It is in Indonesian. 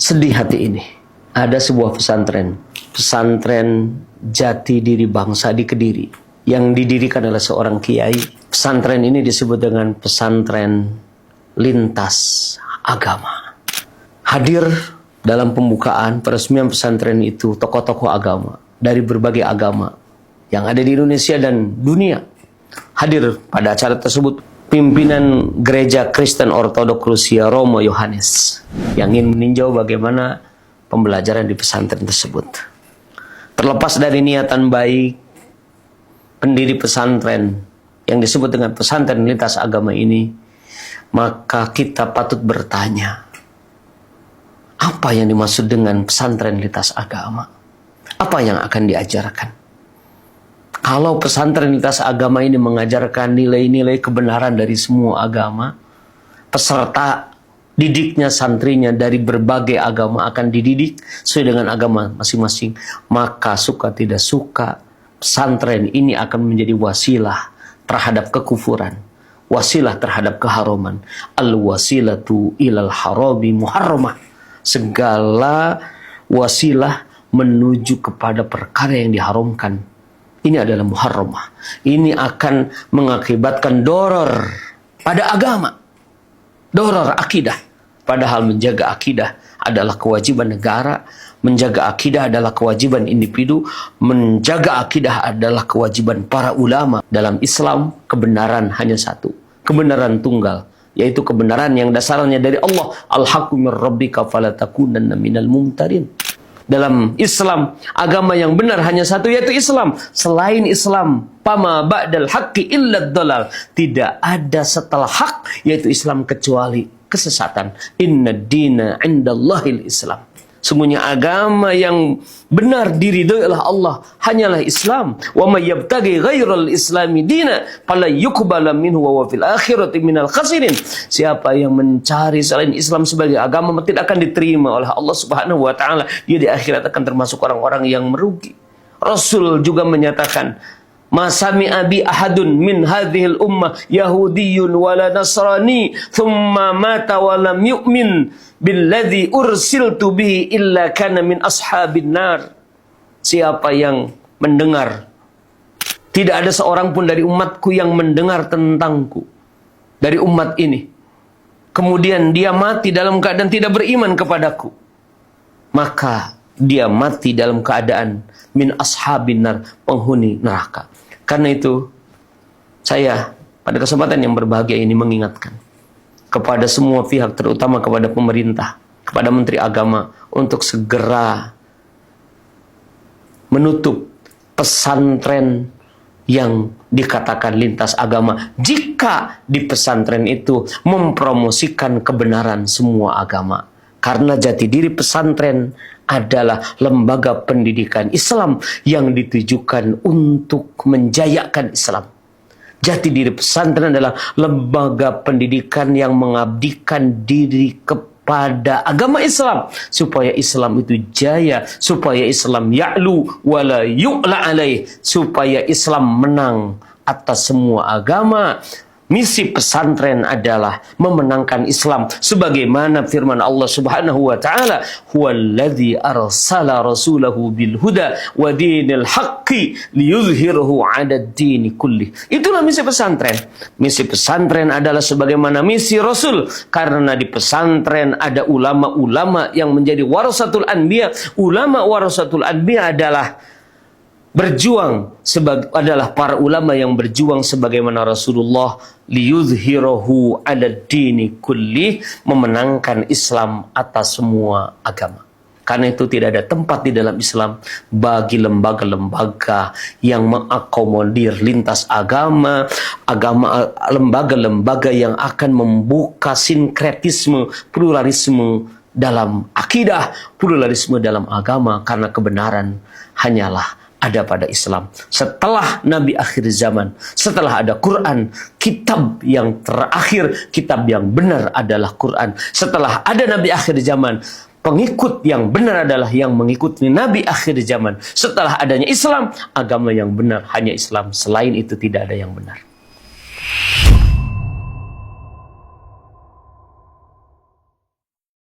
Sedih hati ini. Ada sebuah pesantren Jati Diri Bangsa di Kediri, yang didirikan oleh seorang kiai. Pesantren ini disebut dengan pesantren lintas agama. Hadir dalam pembukaan peresmian pesantren itu tokoh-tokoh agama dari berbagai agama yang ada di Indonesia dan dunia. Hadir pada acara tersebut pimpinan Gereja Kristen Ortodoks Rusia Romo Yohanes yang ingin meninjau bagaimana pembelajaran di pesantren tersebut. Terlepas dari niatan baik pendiri pesantren yang disebut dengan pesantren lintas agama ini, maka kita patut bertanya, apa yang dimaksud dengan pesantren lintas agama? Apa yang akan diajarkan? Kalau pesantren lintas agama ini mengajarkan nilai-nilai kebenaran dari semua agama, peserta didiknya, santrinya dari berbagai agama akan dididik sesuai dengan agama masing-masing, maka suka tidak suka, pesantren ini akan menjadi wasilah terhadap kekufuran, wasilah terhadap keharuman. Al-wasilatu ilal harami muharramah. Segala wasilah menuju kepada perkara yang diharamkan, ini adalah muharramah. Ini akan mengakibatkan doror pada agama, doror akidah. Padahal menjaga akidah adalah kewajiban negara, menjaga akidah adalah kewajiban individu, menjaga akidah adalah kewajiban para ulama. Dalam Islam, kebenaran hanya satu, kebenaran tunggal, yaitu kebenaran yang dasarnya dari Allah. Al-haqqu mir rabbika fala takunanna minal mumtarin. Dalam Islam, agama yang benar hanya satu, yaitu Islam. Selain Islam, pama ba'dal haqqi illa dhalal. Tidak ada setelah hak, yaitu Islam, kecuali kesesatan. Inna dina indallahil Islam. Sungguhnya agama yang benar diridhoi oleh Allah hanyalah Islam. Wa may yabtaghi ghairal islami dina fala yuqbala minhu wa fil akhirati minal khasirin. Siapa yang mencari selain Islam sebagai agama tidak akan diterima oleh Allah Subhanahu wa taala. Dia di akhirat akan termasuk orang-orang yang merugi. Rasul juga menyatakan, ma sami'a bi ahadun min hadhil ummah yahudiyyun wala nasrani thumma mata wa lam yu'min billadzi ursiltu bihi illa kana min ashabin nar. Siapa yang mendengar, tidak ada seorang pun dari umatku yang mendengar tentangku, dari umat ini, kemudian dia mati dalam keadaan tidak beriman kepadaku, maka dia mati dalam keadaan min ashabin nar, penghuni neraka. Karena itu, saya pada kesempatan yang berbahagia ini mengingatkan kepada semua pihak, terutama kepada pemerintah, kepada Menteri Agama, untuk segera menutup pesantren yang dikatakan lintas agama, jika di pesantren itu mempromosikan kebenaran semua agama. Karena jati diri pesantren adalah lembaga pendidikan Islam yang ditujukan untuk menjayakan Islam. Jati diri pesantren adalah lembaga pendidikan yang mengabdikan diri kepada agama Islam, supaya Islam itu jaya, supaya Islam ya'lu wala yu'la alaih, supaya Islam menang atas semua agama. Misi pesantren adalah memenangkan Islam, sebagaimana firman Allah Subhanahu wa taala, huwallazi arsala rasulahu bil huda wa dinil haqqi liyuzhirahu 'alad dini kulli. Itulah misi pesantren. Misi pesantren adalah sebagaimana misi Rasul, karena di pesantren ada ulama-ulama yang menjadi warasatul anbiya. Ulama warasatul anbiya adalah adalah para ulama yang berjuang sebagaimana Rasulullah, liyuzhirahu 'alad dini kulli, memenangkan Islam atas semua agama. Karena itu tidak ada tempat di dalam Islam bagi lembaga-lembaga yang mengakomodir lintas agama, lembaga-lembaga yang akan membuka sinkretisme, pluralisme dalam akidah, pluralisme dalam agama, karena kebenaran hanyalah ada pada Islam. Setelah Nabi akhir zaman, setelah ada Quran, kitab yang terakhir, kitab yang benar adalah Quran. Setelah ada Nabi akhir zaman, pengikut yang benar adalah yang mengikuti Nabi akhir zaman. Setelah adanya Islam, agama yang benar hanya Islam. Selain itu tidak ada yang benar.